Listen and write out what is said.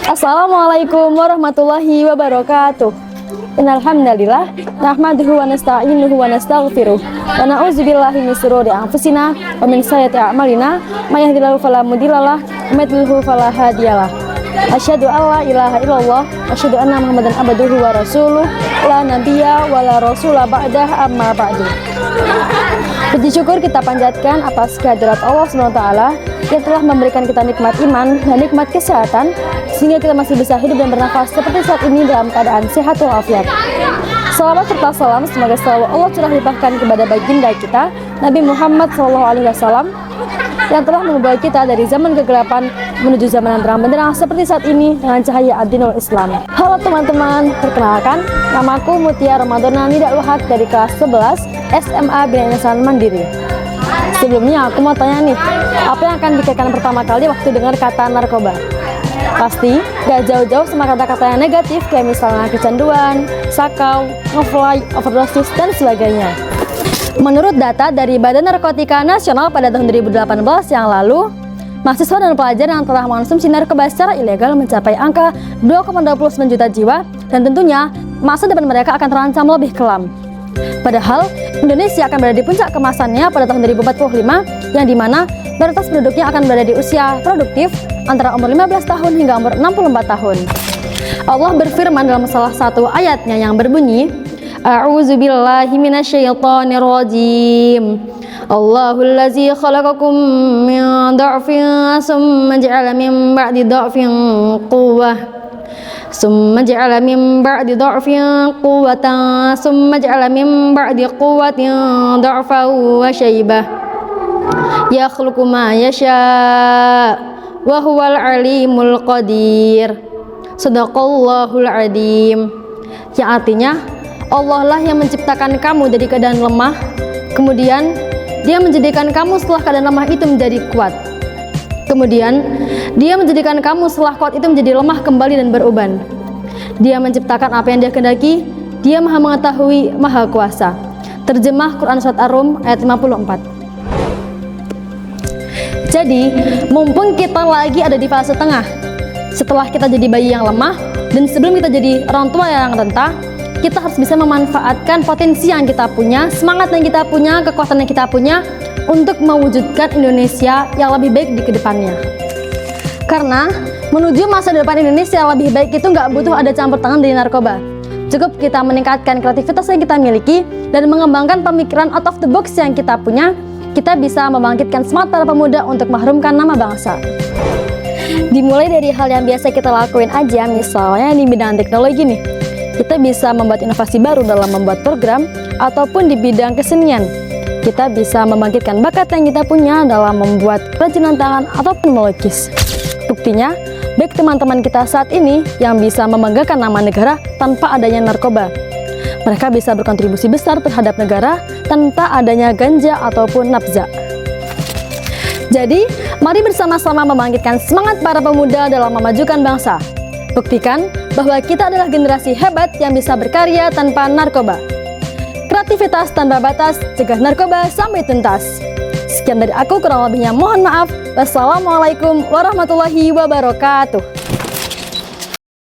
Assalamualaikum warahmatullahi wabarakatuh. Innal hamdalillah nahmaduhu wa nasta'inuhu wa nastaghfiruh wa na'udzubillahi min shururi anfusina wa min sayyiati a'malina may yahdihillahu fala mudhillalah wa may yudhlil fala hadiyalah. Asyhadu an la ilaha illallah wa asyhadu anna Muhammadan abduhu wa rasuluh la nabiyya wa la rasula ba'dah amma ba'du. Puji syukur kita panjatkan atas kehadirat Allah SWT yang telah memberikan kita nikmat iman dan nikmat kesehatan sehingga kita masih bisa hidup dan bernafas seperti saat ini dalam keadaan sehat walafiat. Salawat serta salam semoga selalu Allah curah limpahkan kepada baginda kita Nabi Muhammad SAW yang telah membawa kita dari zaman kegelapan menuju zaman yang terang benderang seperti saat ini dengan cahaya ad-dinul Islam. Halo teman-teman, perkenalkan namaku Mutia Ramadhana Nida Luhak dari kelas 11 SMA Bina Indonesia Mandiri. Sebelumnya aku mau tanya nih, apa yang akan dipikirkan pertama kali waktu dengar kata narkoba? Pasti gak jauh-jauh sama kata-kata yang negatif kayak misalnya kecanduan, sakau, ngefly, overdosis, dan sebagainya. Menurut data dari Badan Narkotika Nasional pada tahun 2018 yang lalu, mahasiswa dan pelajar yang telah mengonsumsi narkoba secara ilegal mencapai angka 2,29 juta jiwa dan tentunya masa depan mereka akan terancam lebih kelam. Padahal Indonesia akan berada di puncak kemasannya pada tahun 2045 yang dimana mayoritas penduduknya akan berada di usia produktif antara umur 15 tahun hingga umur 64 tahun. Allah berfirman dalam salah satu ayatnya yang berbunyi, A'udzubillahi minasyaitonir rajim. Allahul ladzi khalaqakum min dha'fin tsumma ja'ala min ba'di dha'fin quwwah. Tsumma ja'ala min ba'di dha'fin quwwatan tsumma ja'ala min ba'di quwwatin dha'fan wa syaibah. Yakhluqu ma yasha' wa huwal alimul qadir. Shadaqallahul adzim. Yang artinya Allah lah yang menciptakan kamu dari keadaan lemah, kemudian Dia menjadikan kamu setelah keadaan lemah itu menjadi kuat. Kemudian Dia menjadikan kamu setelah kuat itu menjadi lemah kembali dan beruban. Dia menciptakan apa yang Dia kehendaki. Dia Maha mengetahui, Maha kuasa. Terjemah Quran Surat Ar-Rum ayat 54. Jadi, mumpung kita lagi ada di fase tengah, setelah kita jadi bayi yang lemah dan sebelum kita jadi orang tua yang renta, kita harus bisa memanfaatkan potensi yang kita punya, semangat yang kita punya, kekuatan yang kita punya untuk mewujudkan Indonesia yang lebih baik di kedepannya. Karena menuju masa depan Indonesia yang lebih baik itu nggak butuh ada campur tangan dari narkoba. Cukup kita meningkatkan kreativitas yang kita miliki dan mengembangkan pemikiran out of the box yang kita punya, kita bisa membangkitkan semangat para pemuda untuk mengharumkan nama bangsa. Dimulai dari hal yang biasa kita lakuin aja, misalnya di bidang teknologi nih. Kita bisa membuat inovasi baru dalam membuat program ataupun di bidang kesenian. Kita bisa membangkitkan bakat yang kita punya dalam membuat kerajinan tangan ataupun melukis. Buktinya, baik teman-teman kita saat ini yang bisa membanggakan nama negara tanpa adanya narkoba. Mereka bisa berkontribusi besar terhadap negara tanpa adanya ganja ataupun nafza. Jadi, mari bersama-sama membangkitkan semangat para pemuda dalam memajukan bangsa. Buktikan bahwa kita adalah generasi hebat yang bisa berkarya tanpa narkoba. Kreativitas tanpa batas, cegah narkoba sampai tuntas. Sekian dari aku, kurang lebihnya mohon maaf. Wassalamualaikum warahmatullahi wabarakatuh.